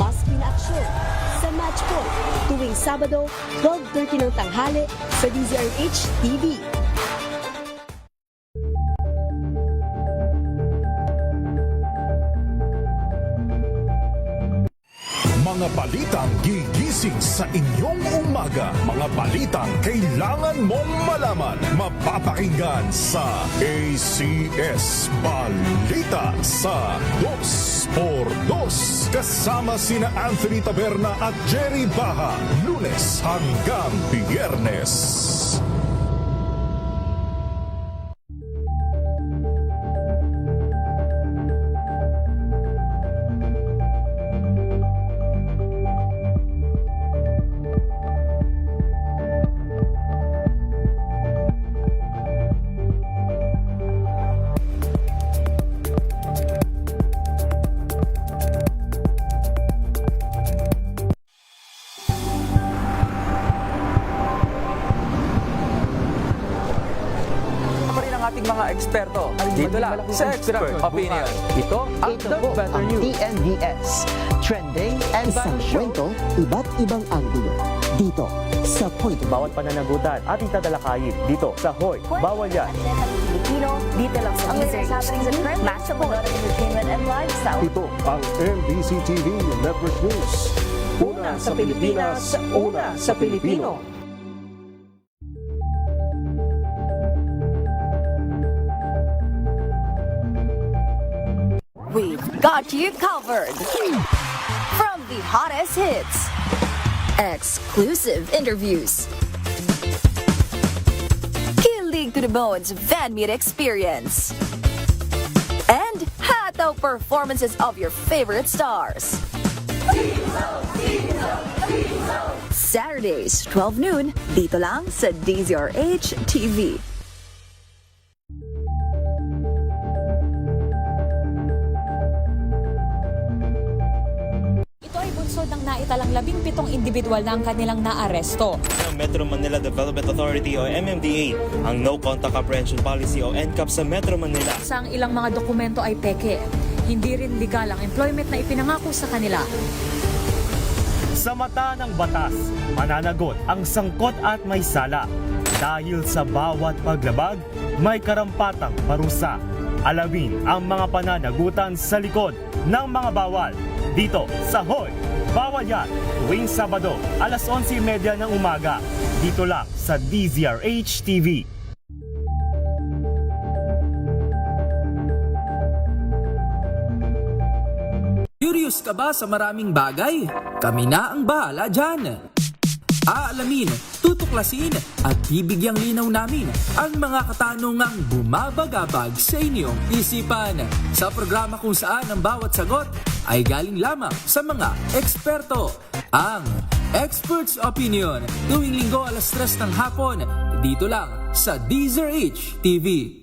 mas pinaaksyon sa Match Point tuwing Sabado, 12:30 ng tanghali sa DZRH TV. Mga balitang gigising sa inyong umaga. Mga balitang kailangan mong malaman. Mapapakinggan sa ACS Balita sa 2x2. Kasama sina Anthony Taberna at Jerry Baha. Lunes hanggang Biyernes. Ating mga eksperto dito lang sa Expert Opinion. Ito ang The Better News. TNDS, trending and Isang social. kwento, iba't ibang anggulo. Dito sa Point of Bawat pananagutan ating tatalakayin dito sa Hoy, Bawal Yan. Pilipino, dito lang sa DZRH. Match of entertainment and lifestyle. Ito ang NBC TV Network News. Una sa Pilipinas, una sa Pilipino. We've got you covered. From the hottest hits, exclusive interviews, kilig to the bones fan meet experience, and hataw performances of your favorite stars. Saturdays, 12 noon, dito lang sa DZRH TV. Bunsod ng naitalang 17 individual na ang kanilang naaresto. Ang Metro Manila Development Authority o MMDA ang No Contact Apprehension Policy o NCAP sa Metro Manila. Sa ang ilang mga dokumento ay peke. Hindi rin legal ang employment na ipinangako sa kanila. Sa mata ng batas, mananagot ang sangkot at may sala. Dahil sa bawat paglabag, may karampatang parusa. Alamin ang mga pananagutan sa likod ng mga bawal. Dito sa Hoy, Bawal Yan, tuwing Sabado, alas 11:30 ng umaga. Dito lang sa DZRH TV. Curious ka ba sa maraming bagay? Kami na ang bahala dyan. Aalamin, tutuklasin at bibigyang linaw namin ang mga katanungang bumabagabag sa inyong isipan. Sa programa kung saan ang bawat sagot ay galing lamang sa mga eksperto. Ang Expert's Opinion, tuwing linggo alas 3 ng hapon, dito lang sa DZRH TV.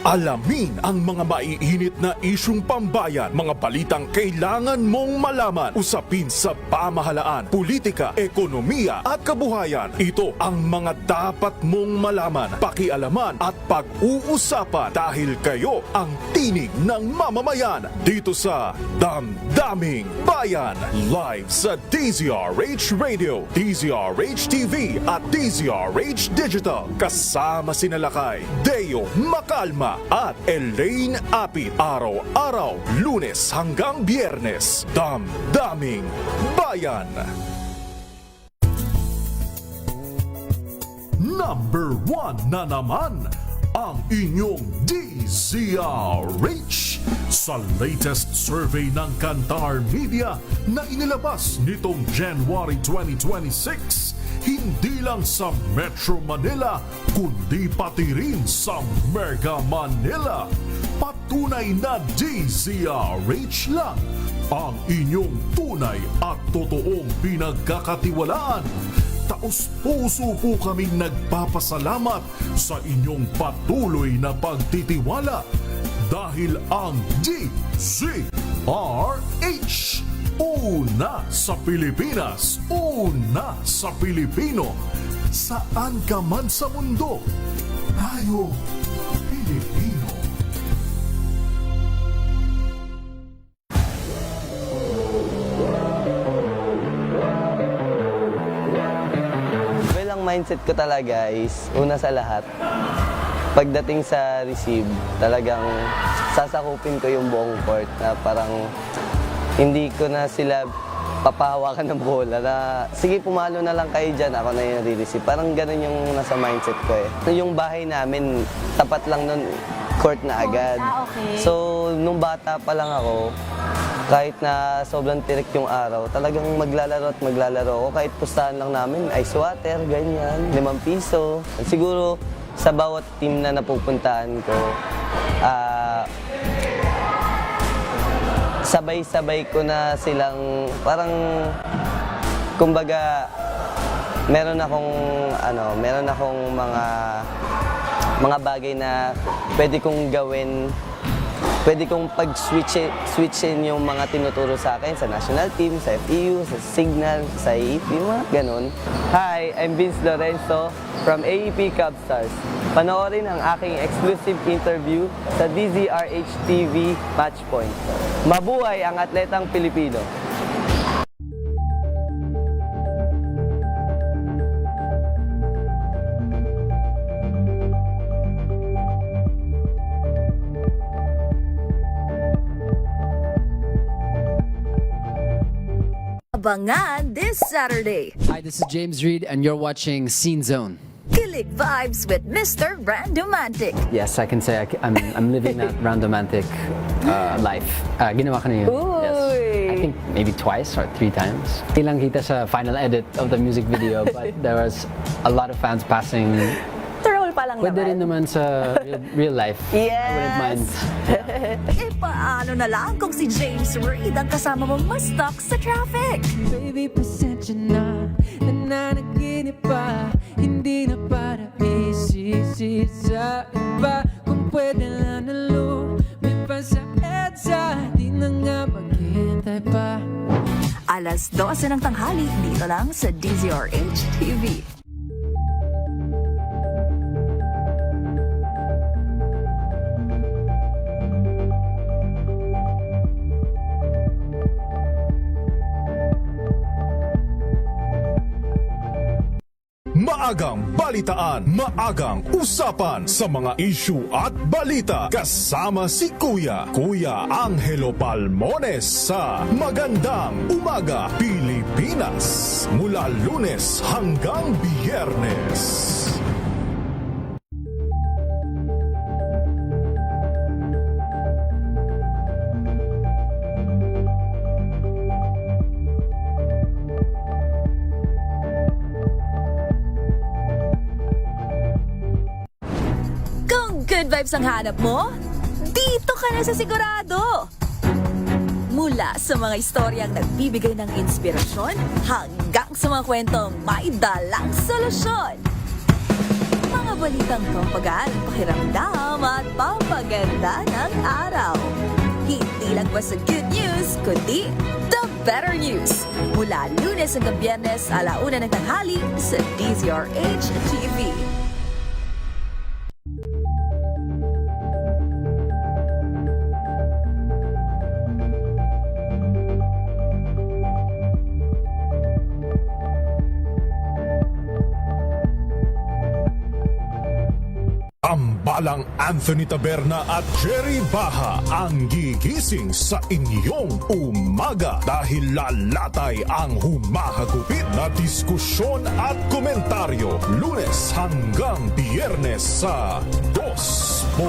Alamin ang mga maiinit na isyung pambayan, mga balitang kailangan mong malaman, usapin sa pamahalaan, politika, ekonomiya at kabuhayan. Ito ang mga dapat mong malaman, pakialaman at pag-uusapan dahil kayo ang tinig ng mamamayan dito sa Damdaming Bayan. Live sa DZRH Radio, DZRH TV at DZRH Digital. Kasama sina Lakay, Deo Macalma at Elaine Apit. Araw-araw, Lunes hanggang Biyernes. Damdaming Bayan. Number 1 na naman ang inyong DZRH sa latest survey ng Kantar Media na inilabas nitong January 2026. Hindi lang sa Metro Manila, kundi pati rin sa Mega Manila. Patunay na DZRH lang ang inyong tunay at totoong pinagkakatiwalaan. Taos-puso po kaming nagpapasalamat sa inyong patuloy na pagtitiwala dahil ang DZRH Una sa Pilipinas, una sa Pilipino. Saan ka man sa mundo, tayo Pilipino. Well, ang mindset ko talaga is, una sa lahat, pagdating sa receive, talagang sasakupin ko yung buong court na parang hindi ko na sila papahawakan ng bola na sige pumalo na lang kayo dyan, ako na yung re-receive. Parang ganun yung nasa mindset ko eh. Yung bahay namin, tapat lang nun, court na agad. Okay. So, nung bata pa lang ako, kahit na sobrang tirik yung araw, talagang maglalaro at maglalaro ako. Kahit pustahan lang namin, ice water, ganyan, 5 piso. Siguro, sa bawat team na napupuntahan ko, sabay-sabay ko na silang parang kumbaga meron akong mga bagay na pwede kong gawin, pwede kong pag-switchin yung mga tinuturo sa akin sa national team, sa FEU, sa Signal, sa AEP, mga ganun. Hi, I'm Vince Lorenzo from AEP Cubstars. Panoorin ang aking exclusive interview sa DZRH TV Matchpoint. Mabuhay ang atletang Pilipino! Abangan this Saturday. Hi, this is James Reed, and you're watching Scene Zone. Kilig Vibes with Mr. Randomantic. Yes, I can say I'm living that Randomantic life. Ginawa ko na yun. Yes. I think maybe twice or 3 times. Ilang kita sa final edit of the music video, but there was a lot of fans passing. Troll pa lang Pwede naman. rin naman sa real life. Yes! I wouldn't mind. E paano na lang kung si James Reed ang kasama mong ma-stuck sa traffic? Baby, pasensya na, nananaginip pa, hindi na para isisi sa iba. Kung pwede lang na lumipas sa EDSA, di na nga maghihintay pa. Alas 12 ng tanghali, dito lang sa DZRH TV. Maagang balitaan, maagang usapan sa mga issue at balita. Kasama si Kuya Angelo Palmones sa Magandang Umaga Pilipinas. Mula Lunes hanggang Biyernes. Good vibes ang hanap mo? Dito ka na sa sigurado! Mula sa mga istoryang nagbibigay ng inspirasyon hanggang sa mga kwentong may dalang solusyon. Mga balitang pampagaan ang pakiramdam at pampaganda ng araw. Hindi lang basta good news, kundi the better news. Mula Lunes hanggang Biyernes, 1:00 ng tanghali sa DZRH TV. Tambalang Anthony Taberna at Jerry Baha ang gigising sa inyong umaga dahil lalatay ang humahagupit na diskusyon at komentaryo Lunes hanggang Biyernes sa 2x2.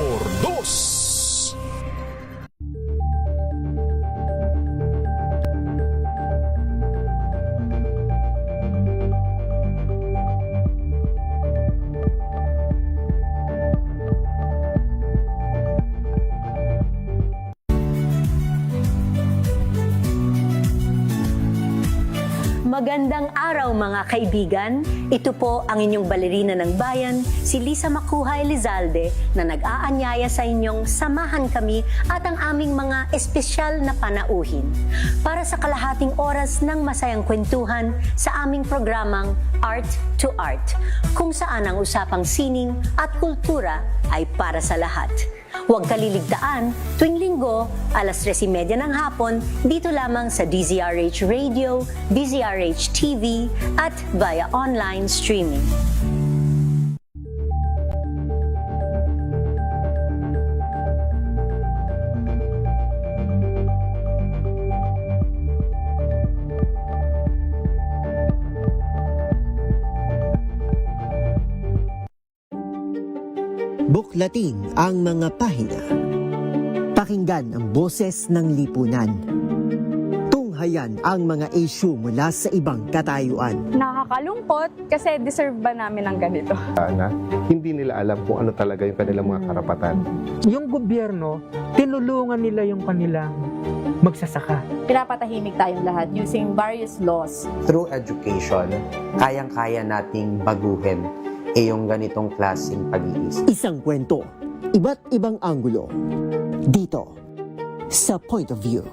Magandang araw mga kaibigan. Ito po ang inyong balerina ng bayan, si Lisa Makuhay Lizalde, na nag-aanyaya sa inyong samahan kami at ang aming mga espesyal na panauhin para sa kalahating oras ng masayang kwentuhan sa aming programang Art to Art, kung saan ang usapang sining at kultura ay para sa lahat. Huwag kaliligtaan, tuwing linggo, alas 3:30 ng hapon, dito lamang sa DZRH Radio, DZRH TV, at via online streaming. Buklatin ang mga pahina. Pakinggan ang boses ng lipunan. Tunghayan ang mga issue mula sa ibang katayuan. Nakakalungkot kasi deserve ba namin ng ganito? Na hindi nila alam kung ano talaga yung kanilang mga karapatan. Yung gobyerno, tinulungan nila yung kanilang magsasaka. Pinapatahimik tayong lahat using various laws. Through education, kayang-kaya nating baguhin yung ganitong klaseng pag-iisip. Isang kwento, iba't ibang anggulo. Dito, sa Point of View.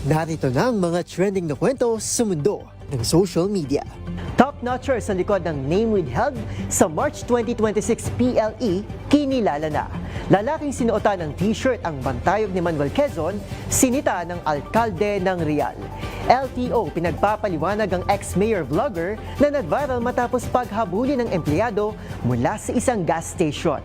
Narito na ang mga trending na kwento sa mundo ng social media. Top-notcher sa likod ng Name Withheld sa March 2026 PLE, kinilala na. Lalaking sinuotan ng t-shirt ang bantayog ni Manuel Quezon, sinita ng alkalde ng Real. LTO pinagpapaliwanag ang ex-mayor vlogger na nag-viral matapos paghabulin ng empleyado mula sa isang gas station.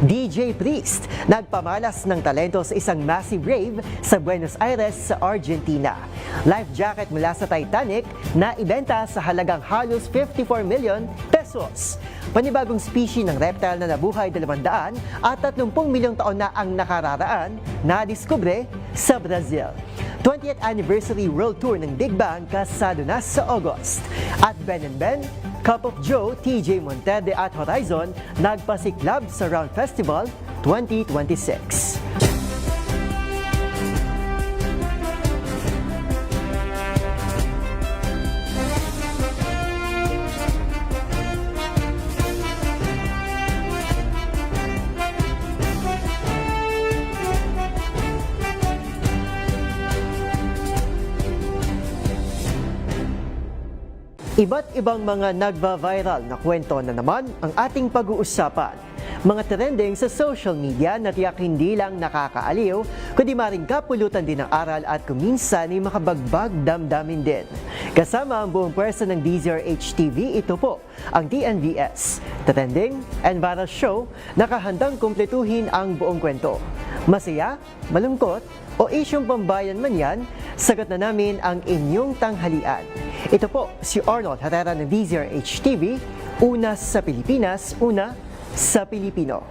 DJ Priest nagpamalas ng talento sa isang massive rave sa Buenos Aires sa Argentina. Life jacket mula sa Titanic na ibenta sa halagang halos 54 million pesos. Panibagong species ng reptile na nabuhay 200 at 30 milyong taon na ang nakararaan na diskubre sa Brazil. 20th Anniversary World Tour ng Big Bang kasado na sa August. At Ben & Ben, Cup of Joe, TJ Monterde at Horizon nagpasiklab sa Round Festival 2026. Iba't ibang mga nagva-viral na kwento na naman ang ating pag-uusapan. Mga trending sa social media na tiyak hindi lang nakakaaliw, kundi maring kapulutan din ng aral at kuminsan ay makabagbag damdamin din. Kasama ang buong pwersa ng DZRH TV, ito po ang TNVS, Trending and Viral Show, nakahandang kumpletuhin ang buong kwento. Masaya, malungkot, o isyong pambayan man yan, sagot na namin ang inyong tanghalian. Ito po si Arnold Herrera ng DZRH TV, una sa Pilipinas, una sa Pilipino.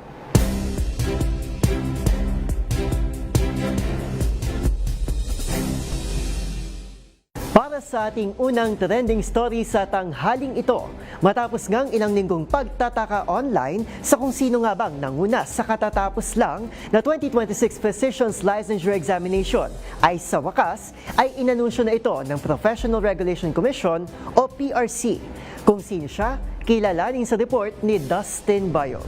Para sa ating unang trending story sa tanghaling ito, matapos ngang ilang linggong pagtataka online sa kung sino nga bang nanguna sa katatapos lang na 2026 Physician's Licensure Examination, ay sa wakas ay inanunsyo na ito ng Professional Regulation Commission o PRC. Kung sino siya, kilalanin sa report ni Dustin Bayog.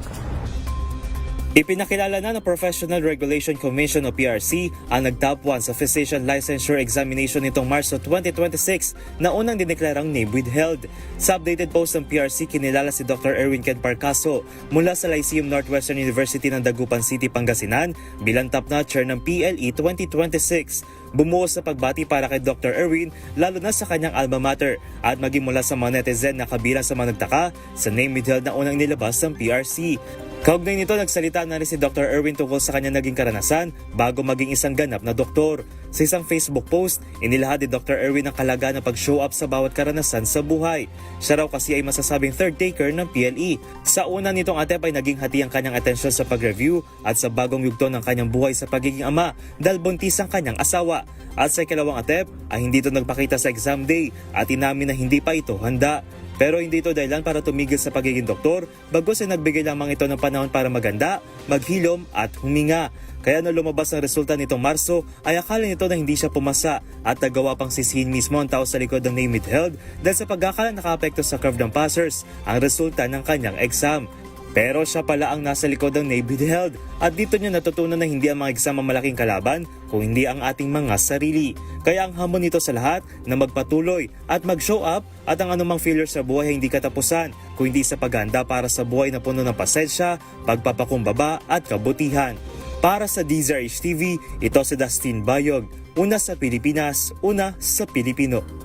Ipinakilala na ng Professional Regulation Commission o PRC ang nag-top 1 sa Physician Licensure Examination nitong Marso 2026 na unang dineklarang name withheld. Sa updated post ng PRC, kinilala si Dr. Erwin Ken Parcaso mula sa Lyceum Northwestern University ng Dagupan City, Pangasinan bilang top-notcher ng PLE 2026. Bumuo sa pagbati para kay Dr. Erwin lalo na sa kanyang alma mater at maging mula sa mga netizen na kabilang sa mga nagtaka sa name withheld na unang nilabas ng PRC. Kaugnay nito, nagsalita na rin si Dr. Erwin tungkol sa kanyang naging karanasan bago maging isang ganap na doktor. Sa isang Facebook post, inilahad ni Dr. Erwin ang kalaga ng pag-show up sa bawat karanasan sa buhay. Siya raw kasi ay masasabing third taker ng PLE. Sa una nitong attempt ay naging hati ang kanyang atensyon sa pag-review at sa bagong yugto ng kanyang buhay sa pagiging ama dahil buntis ang kanyang asawa. At sa ikalawang attempt ay hindi ito nagpakita sa exam day at inamin na hindi pa ito handa. Pero hindi ito dahilan para tumigil sa pagiging doktor, bagos ay nagbigay lamang ito ng panahon para maganda, maghilom at huminga. Kaya nung lumabas ang resulta nitong Marso, ay akala nito na hindi siya pumasa at nagawa pang sisihin mismo ang tao sa likod ng name it held dahil sa pagkakala nakaapekto sa curve ng passers ang resulta ng kanyang exam. Pero siya pala ang nasa likod ng name it held at dito niya natutunan na hindi ang mga exam ang malaking kalaban kung hindi ang ating mga sarili. Kaya ang hamon nito sa lahat na magpatuloy at mag-show up at ang anumang failure sa buhay ay hindi katapusan kung hindi sa paghanda para sa buhay na puno ng pasensya, pagpapakumbaba at kabutihan. Para sa DZRH TV, ito si Dustin Bayog. Una sa Pilipinas, una sa Pilipino.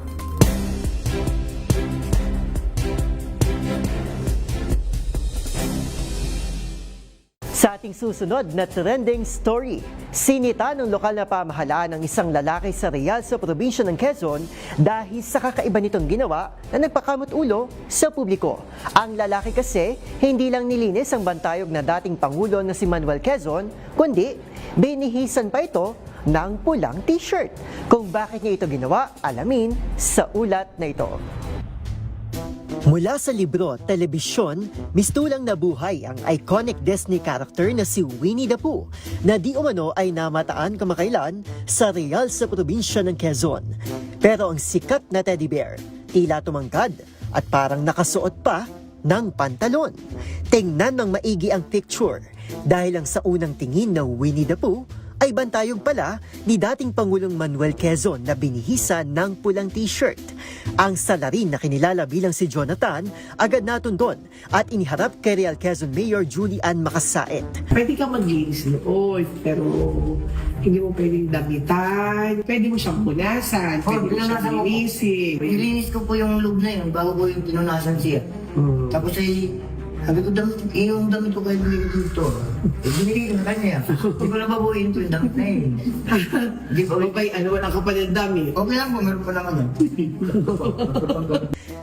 Sa ating susunod na trending story, sinita ng lokal na pamahalaan ng isang lalaki sa Real sa probinsya ng Quezon dahil sa kakaiba nitong ginawa na nagpakamot ulo sa publiko. Ang lalaki kasi hindi lang nilinis ang bantayog na dating Pangulo na si Manuel Quezon, kundi binihisan pa ito ng pulang t-shirt. Kung bakit niya ito ginawa, alamin sa ulat na ito. Mula sa libro, telebisyon, mistulang nabuhay ang iconic Disney character na si Winnie the Pooh na di umano ay namataan kamakailan sa Real sa probinsya ng Quezon. Pero ang sikat na teddy bear, tila tumangkad at parang nakasuot pa ng pantalon. Tingnan ng maigi ang picture dahil ang sa unang tingin na Winnie the Pooh ay bantayog pala ni dating Pangulong Manuel Quezon na binihisan ng pulang t-shirt. Ang salarin na kinilala bilang si Jonathan agad natundon at iniharap kay Real Quezon Mayor Julie Ann Makasait. Pwede ka maglinis noon, pero hindi mo pwedeng damitan. Pwede mo siyang punasan, pwede mo siyang linisin. Nilinis ko po yung loob na yun bago ko yung pinunasan siya. Tapos ay sabi ko, yung damit ko kayo binigay dito. Binigay ko na kanya. Hindi ko na babuhin ito yung damit na yun. Di ba ba wala ka pa ng damit? Okay lang po, meron pa naman yun.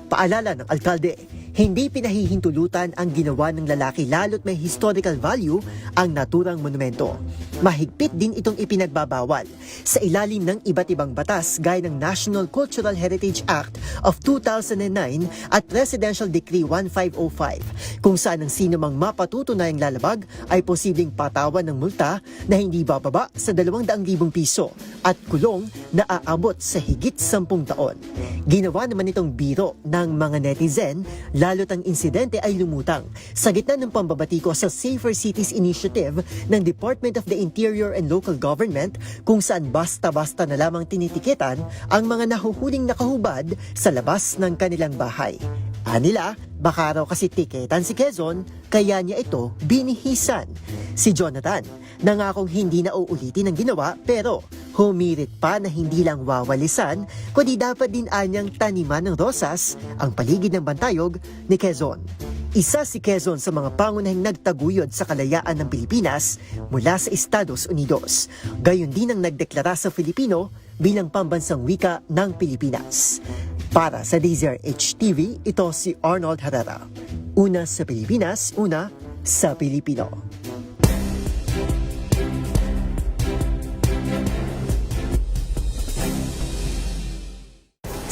Paalala ng alkalde, hindi pinahihintulutan ang ginawa ng lalaki lalo't may historical value ang naturang monumento. Mahigpit din itong ipinagbabawal sa ilalim ng iba't ibang batas gaya ng National Cultural Heritage Act of 2009 at Presidential Decree 1505 kung saan ang sino mang mapatutunayang lalabag ay posibleng patawan ng multa na hindi bababa sa 200,000 piso at kulong na aabot sa higit 10 taon. Ginawa naman itong biro ng mga netizen lalo't ang insidente ay lumutang sa gitna ng pambabatiko sa Safer Cities Initiative ng Department of the Interior and Local Government kung saan basta-basta na lamang tinitikitan ang mga nahuhuling nakahubad sa labas ng kanilang bahay. Anila, baka raw kasi tiketan si Quezon, kaya niya ito binihisan. Si Jonathan, nangakong hindi na uulitin ang ginawa pero humirit pa na hindi lang wawalisan, kundi dapat din anyang taniman ng rosas ang paligid ng bantayog ni Quezon. Isa si Quezon sa mga pangunahing nagtaguyod sa kalayaan ng Pilipinas mula sa Estados Unidos. Gayon din ang nagdeklara sa Filipino bilang pambansang wika ng Pilipinas. Para sa DZRH TV, ito si Arnold Herrera. Una sa Pilipinas, una sa Pilipino.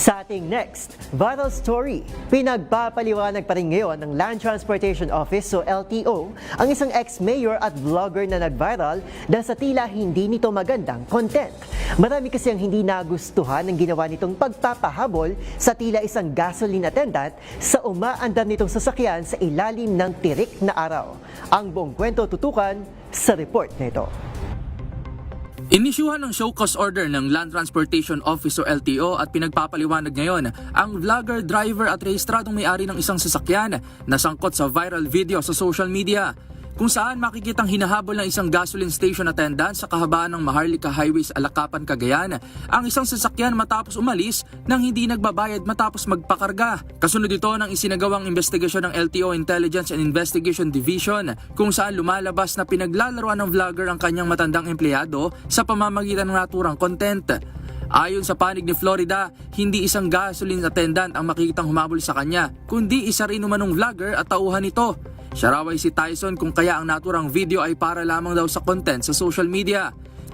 Sa ating next viral story, pinagpapaliwanag pa rin ngayon ng Land Transportation Office o LTO ang isang ex-mayor at vlogger na nag-viral dahil sa tila hindi nito magandang content. Marami kasi ang hindi nagustuhan ng ginawa nitong pagpapahabol sa tila isang gasoline attendant sa umaandar nitong sasakyan sa ilalim ng tirik na araw. Ang buong kwento tutukan sa report na ito. Inisyuhan ng show cause order ng Land Transportation Office o LTO at pinagpapaliwanag ngayon ang vlogger, driver at rehistradong may-ari ng isang sasakyan na sangkot sa viral video sa social media. kung saan makikitang hinahabol ng isang gasoline station attendant sa kahabaan ng Maharlika Highway sa Alakapan, Cagayan ang isang sasakyan matapos umalis nang hindi nagbabayad matapos magpakarga. Kasunod ito ng isinagawang investigasyon ng LTO Intelligence and Investigation Division kung saan lumalabas na pinaglalaroan ng vlogger ang kanyang matandang empleyado sa pamamagitan ng naturang content. Ayon sa panig ni Florida, hindi isang gasoline attendant ang makikitang humabol sa kanya, kundi isa rin umanong vlogger at tauhan nito. Siya raw ay si Tyson kung kaya ang naturang video ay para lamang daw sa content sa social media.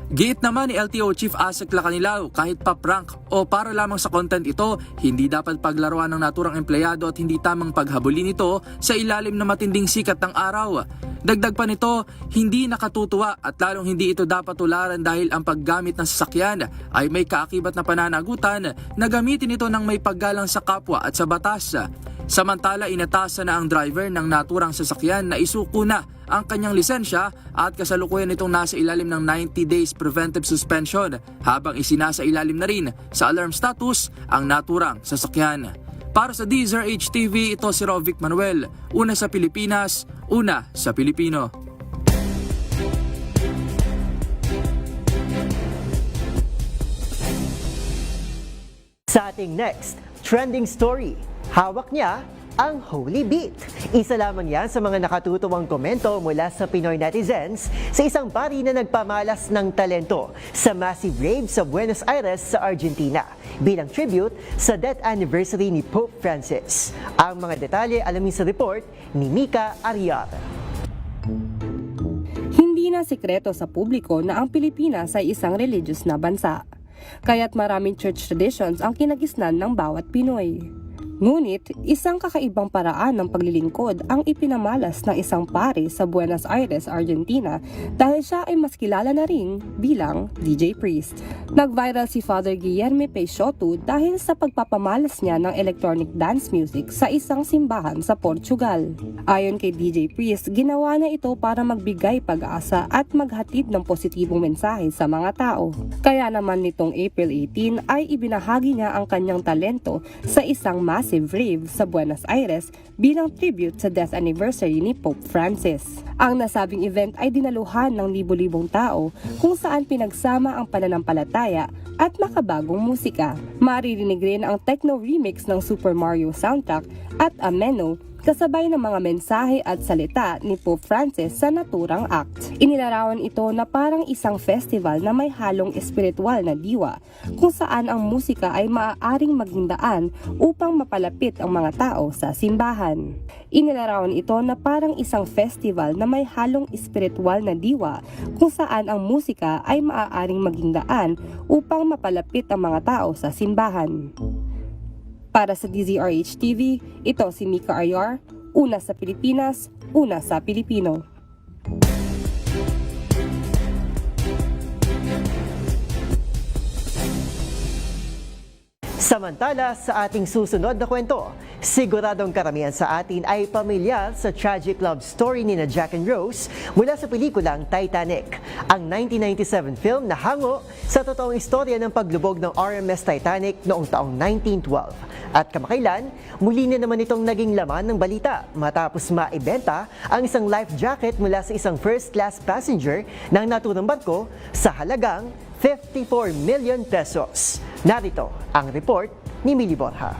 Giit naman ni LTO Chief Asek Lacanilao, kahit pa prank o para lamang sa content ito, hindi dapat paglaruan ng naturang empleyado at hindi tamang paghabulin ito sa ilalim na matinding sikat ng araw. Dagdag pa nito, hindi nakatutuwa at lalong hindi ito dapat tularan dahil ang paggamit ng sasakyan ay may kaakibat na pananagutan na gamitin ito ng may paggalang sa kapwa at sa batas. Samantala, inatasan na ang driver ng naturang sasakyan na isuko na ang kanyang lisensya at kasalukuyan itong nasa ilalim ng 90 days preventive suspension habang isinasa ilalim na rin sa alarm status ang naturang sasakyan. Para sa DZRH TV, ito si Rovic Manuel. Una sa Pilipinas, una sa Pilipino. Sa ating next trending story, hawak niya ang Holy Beat. Isa lamang yan sa mga nakatutuwang komento mula sa Pinoy netizens sa isang pari na nagpamalas ng talento sa massive rave sa Buenos Aires sa Argentina bilang tribute sa death anniversary ni Pope Francis. Ang mga detalye alamin sa report ni Mika Ariar. Hindi na sikreto sa publiko na ang Pilipinas ay isang religious na bansa. Kaya't maraming church traditions ang kinagisnan ng bawat Pinoy. Ngunit, isang kakaibang paraan ng paglilingkod ang ipinamalas ng isang pari sa Buenos Aires, Argentina dahil siya ay mas kilala na rin bilang DJ Priest. Nag-viral si Father Guillermo Peixoto dahil sa pagpapamalas niya ng electronic dance music sa isang simbahan sa Portugal. Ayon kay DJ Priest, ginawa na ito para magbigay pag-asa at maghatid ng positibong mensahe sa mga tao. Kaya naman nitong April 18 ay ibinahagi niya ang kanyang talento sa isang massive rave sa Buenos Aires bilang tribute sa death anniversary ni Pope Francis. Ang nasabing event ay dinaluhan ng libo-libong tao kung saan pinagsama ang pananampalataya at makabagong musika. Maririnig rin ang techno remix ng Super Mario soundtrack at Ameno kasabay ng mga mensahe at salita ni Pope Francis sa naturang act. Inilarawan ito na parang isang festival na may halong espiritual na diwa kung saan ang musika ay maaaring maging daan upang mapalapit ang mga tao sa simbahan. Inilarawan ito na parang isang festival na may halong espiritual na diwa kung saan ang musika ay maaaring maging daan upang mapalapit ang mga tao sa simbahan. Para sa DZRH TV, ito si Mika Ariar, una sa Pilipinas, una sa Pilipino. Samantala, sa ating susunod na kwento, siguradong karamihan sa atin ay pamilyar sa tragic love story ni Jack and Rose mula sa pelikulang Titanic, ang 1997 film na hango sa totoong istorya ng paglubog ng RMS Titanic noong taong 1912. At kamakailan, muli na naman itong naging laman ng balita matapos maibenta ang isang life jacket mula sa isang first-class passenger ng naturang barko sa halagang 54 million pesos. Narito ang report ni Mili Borja.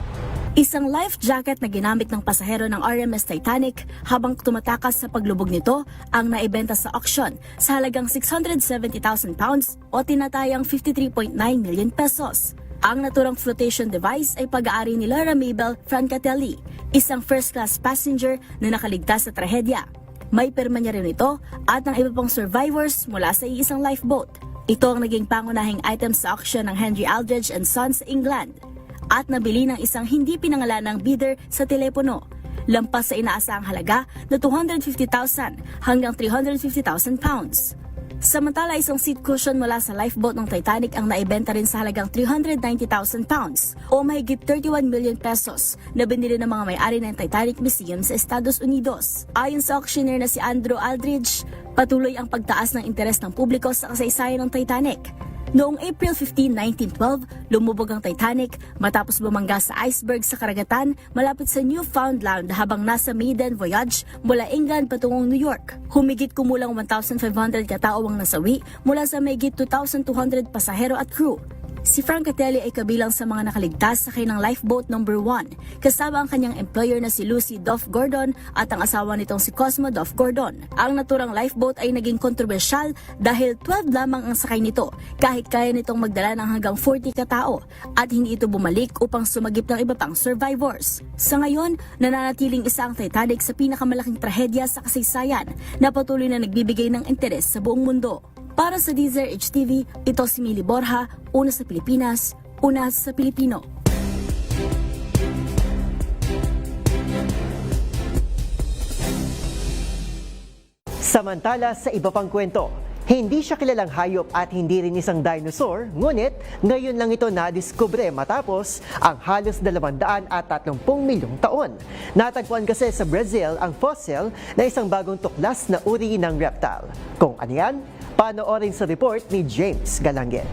Isang life jacket na ginamit ng pasahero ng RMS Titanic habang tumatakas sa paglubog nito ang naibenta sa auction sa halagang 670,000 pounds o tinatayang 53.9 million pesos. Ang naturang flotation device ay pag-aari ni Laura Mabel Francatelli, isang first-class passenger na nakaligtas sa trahedya. May pirma niya rin ito at ng iba pang survivors mula sa iisang lifeboat. Ito ang naging pangunahing item sa auction ng Henry Aldridge and Sons sa England at nabili ng isang hindi pinangalanang bidder sa telepono, lampas sa inaasahang halaga na 250,000 hanggang 350,000 pounds. Samantala, isang seat cushion mula sa lifeboat ng Titanic ang naibenta rin sa halagang 390,000 pounds o mahigit 31 million pesos na binili ng mga may-ari ng Titanic Museum sa Estados Unidos. Ayon sa auctioneer na si Andrew Aldridge, patuloy ang pagtaas ng interes ng publiko sa kasaysayan ng Titanic. Noong April 15, 1912, lumubog ang Titanic matapos bumangga sa iceberg sa karagatan malapit sa Newfoundland habang nasa maiden voyage mula England patungong New York. Humigit kumulang 1,500 katao ang nasawi mula sa mahigit 2,200 pasahero at crew. Si Francatelli ay kabilang sa mga nakaligtas sakay ng Lifeboat No. 1, kasama ang kanyang employer na si Lucy Duff Gordon at ang asawa nitong si Cosmo Duff Gordon. Ang naturang lifeboat ay naging kontrobersyal dahil 12 lamang ang sakay nito, kahit kaya nitong magdala ng hanggang 40 katao, at hindi ito bumalik upang sumagip ng iba pang survivors. Sa ngayon, nananatiling isa ang Titanic sa pinakamalaking trahedya sa kasaysayan na patuloy na nagbibigay ng interes sa buong mundo. Para sa DZRH TV, ito si Mili Borja, una sa Pilipinas, una sa Pilipino. Samantala sa iba pang kwento, hindi siya kilalang hayop at hindi rin isang dinosaur, ngunit ngayon lang ito nadiskubre matapos ang halos 230 milyong taon. Natagpuan kasi sa Brazil ang fossil na isang bagong tuklas na uri ng reptile. Kung ano yan, panoorin sa report ni James Galangue.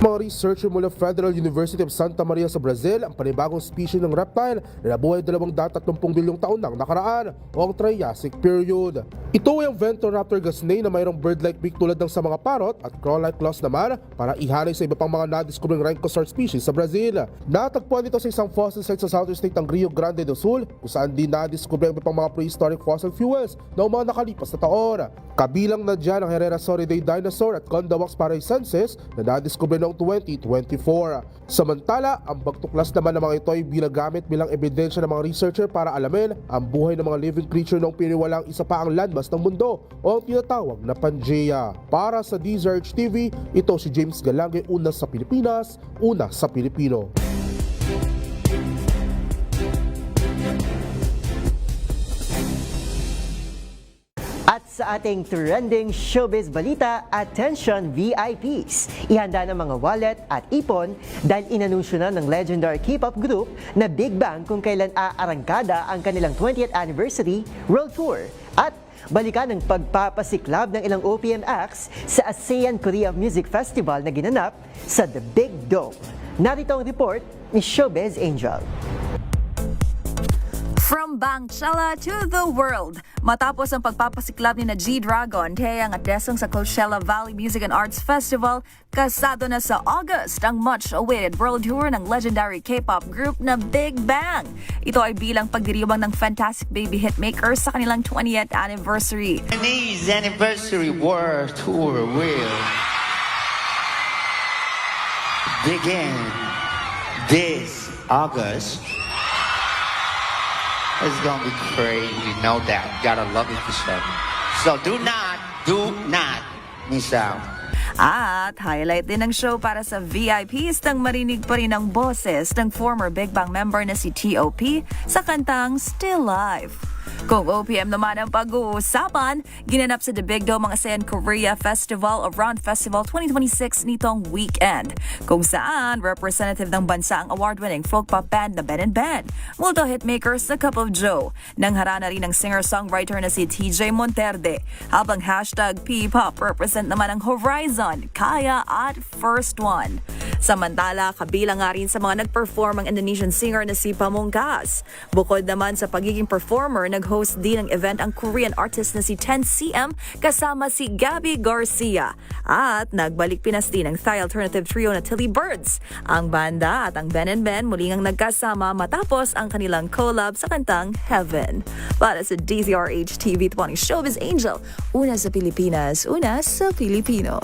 Mga researcher mula Federal University of Santa Maria sa Brazil ang panibagong species ng reptile na nabuhay 230 milyong taon nang nakaraan o ang Triassic period. Ito ay ang Venturaptor gasney na mayroong bird-like beak tulad ng sa mga parrot at claw-like claws naman para ihanay sa iba pang mga nadiskubreng rhinoceros species sa Brazil. Natagpuan ito sa isang fossil site sa southern state ng Rio Grande do Sul kung saan din nadiskubre ang iba pang mga prehistoric fossil fuels na mga nakalipas na taon. Kabilang na dyan ang Herrerasauridae dinosaur at Condawax paraicensis na nadiskubre noong 2024. Samantala, ang pagtuklas naman ng mga ito ay ginagamit bilang ebidensya ng mga researcher para alamin ang buhay ng mga living creature noong piniwalang isa pa ang landmass ng mundo o ang tinatawag na Pangea. Para sa DZRH TV, ito si James Galangue, una sa Pilipinas, una sa Pilipino. At sa ating trending showbiz balita, attention VIPs! Ihanda ng mga wallet at ipon dahil inanunsyo na ng legendary K-pop group na Big Bang kung kailan aarangkada ang kanilang 20th anniversary world tour. At balikan ang pagpapasiklab ng ilang OPM acts sa ASEAN Korea Music Festival na ginanap sa The Big Dome. Narito ang report ni Showbiz Angel. From Bangchala to the world. Matapos ang pagpapasiklab ni na G-Dragon, Taeyang at Desong sa Coachella Valley Music and Arts Festival, kasado na sa August ang much-awaited world tour ng legendary K-pop group na Big Bang. Ito ay bilang pagdiriwang ng Fantastic Baby hitmakers sa kanilang 20th anniversary. Chinese anniversary world tour will begin this August. It's gonna be crazy, no doubt. Gotta love it for sure. So do not miss out. At highlight din ng show para sa VIPs nang marinig pa rin ang boses ng former Big Bang member na si T.O.P. sa kantang Still Life. Kung OPM naman ang pag-uusapan, ginanap sa The Big Dome ang ASEAN Korea Festival o Round Festival 2026 nitong weekend, kung saan representative ng bansa ang award-winning folk pop band na Ben & Ben, multo hitmakers na Cup of Joe, nang harana rin ng singer-songwriter na si TJ Monterde, habang #P-pop represent naman ang Horizon, Kaya at First One. Samantala, kabilang nga rin sa mga nag-perform ang Indonesian singer na si Pamungkas. Bukod naman sa pagiging performer, nag-host din ng event ang Korean artist na si 10cm kasama si Gabby Garcia. At nagbalik Pinas din ang Thai alternative trio na Tilly Birds. Ang banda at ang Ben & Ben muling ang nagkasama matapos ang kanilang collab sa kantang Heaven. Para sa DZRH TV 20 Showbiz Angel, una sa Pilipinas, una sa Pilipino.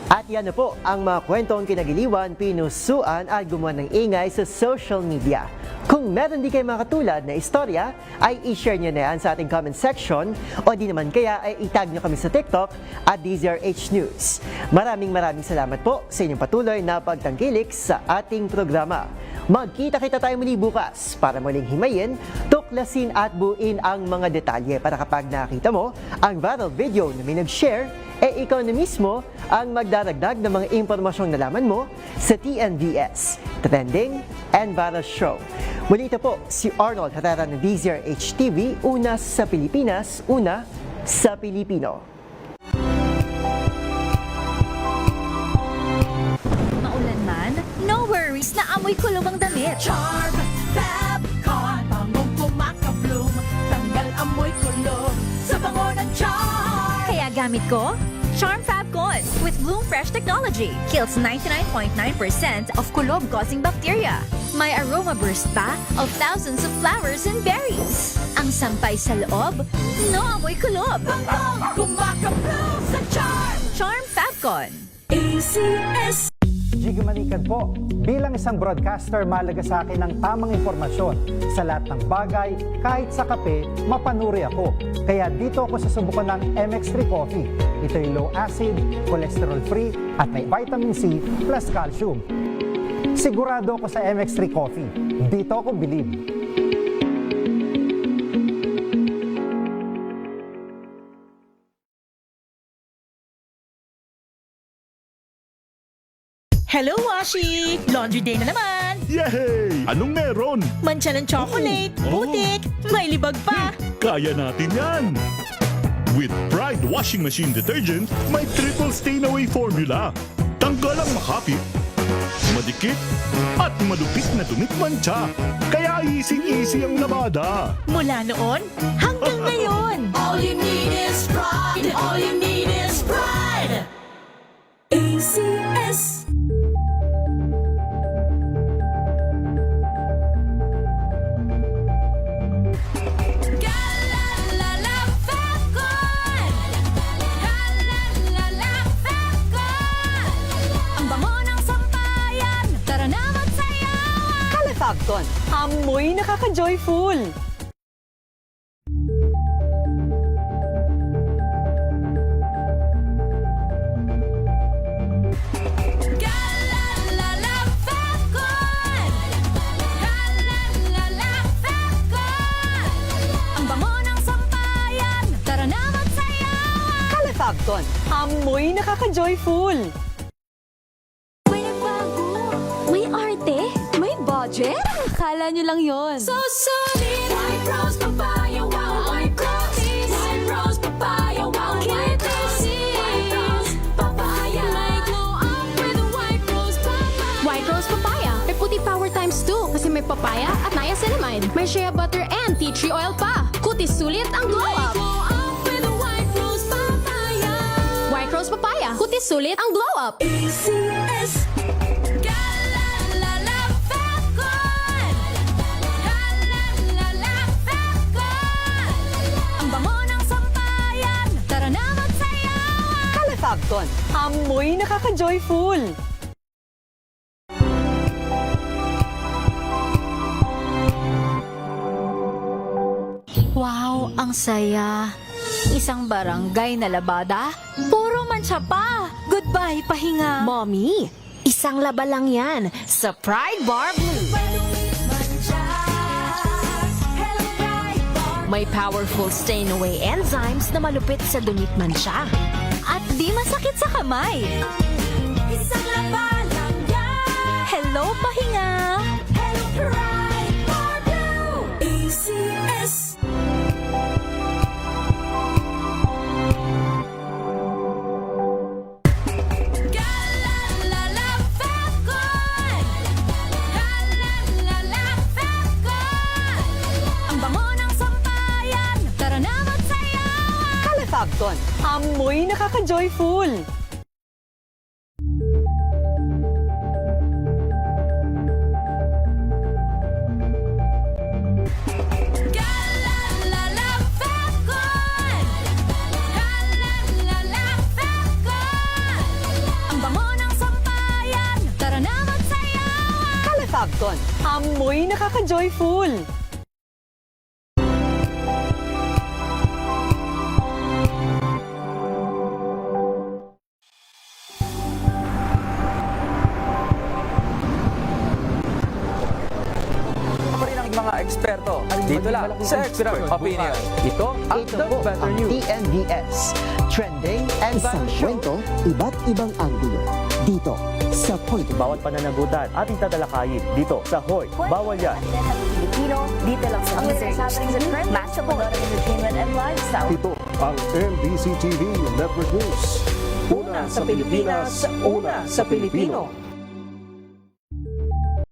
At yan na po ang mga kwentong kinagiliwan, pinusuan at gumawa ng ingay sa social media. Kung meron di kayo mga katulad na istorya, ay i-share nyo na yan sa ating comment section o di naman kaya ay itag nyo kami sa TikTok at DZRH News. Maraming salamat po sa inyong patuloy na pagtangkilik sa ating programa. Magkita-kita tayo muli bukas para muling himayin, tuklasin at buuin ang mga detalye para kapag nakita mo ang viral video na may nag-share, ikaw na mismo ang magdaragdag ng mga impormasyong nalaman mo sa TNVS, Trending and Viral Show. Muli ito po si Arnold Herrera ng DZRH TV, una sa Pilipinas, una sa Pilipino. Maulan man, no worries na amoy kulob ang damit. Charm Fabcon, bangong kumaka-bloom, tanggal amoy kulob sa bango ng Charm. Kaya gamit ko, Charm Fabcon with Bloom Fresh technology. Kills 99.9% of kulob-causing bacteria. May aroma burst pa of thousands of flowers and berries. Ang sampay sa loob, no amoy kulob. Bangong kumaka-bloom sa Charm. Charm Fabcon. ACS. Jiggy Manikad po. Bilang isang broadcaster, mahalaga sa akin ang tamang impormasyon sa lahat ng bagay, kahit sa kape, mapanuri ako. Kaya dito ako susubukan ng MX3 Coffee. Ito'y low acid, cholesterol free, at may vitamin C plus calcium. Sigurado ako sa MX3 Coffee. Dito ako bilib. Hello, Washi! Laundry day na naman! Yay! Anong meron? Mancha ng chocolate, putik, may libag pa! Kaya natin yan! With Pride Washing Machine Detergent, may triple stain-away formula. Tanggal ang makapit, madikit, at malupit na dumit-mancha. Kaya easy-easy ang labada. Mula noon hanggang ngayon! All you need is pride! All you need is pride! ACS. Fabcon, amoy nakaka-joyful! Ang bango ng sampayan, tara na magsayawan! Kala Fabcon, amoy nakaka-joyful! May nagbago, may arte, may budget. Akala nyo lang yon. So solid! White Rose Papaya, wow! White Rose! White Rose Papaya, wow! White Rose! White Rose Papaya! May glow up with White Rose Papaya! White Rose Papaya. May puti power times 2 kasi may papaya at niacinamide. May shea butter and tea tree oil pa. Kutis sulit ang glow up. Glow up with White Rose Papaya! White Rose Papaya. Kutis sulit ang glow up. ACS. Fabcon, amoy nakaka-joyful! Wow, ang saya. Isang barangay na labada, puro mancha pa. Goodbye, pahinga. Mommy, isang laba lang yan sa Pride Bar Blue. May powerful stain-away enzymes na malupit sa dumit mancha. At di masakit sa kamay. Isang laba lang yan. Hello, pahinga. Hello, Pride Bar Blue. ACS. Ang bango ng sampayan, tara na magsayawan! Kala Fabcon, amoy nakaka-joyful! Ang bango ng sampayan, tara na magsayawan! Kala Fabcon, amoy nakaka-joyful! Mga eksperto dito lang sa Expert Opinion. Ito ang The Better News. TNVS, trending and Isang fashion. kwento, iba't ibang anggulo. Dito Sa point, bawat pananagutan ating tatalakayin dito sa Hoy, Bawal Yan. Pilipino, dito lang sa Deezer HD, Match of Entertainment and Lifestyle. Ito ang MBC TV Network News. Una sa Pilipinas, una sa Pilipino.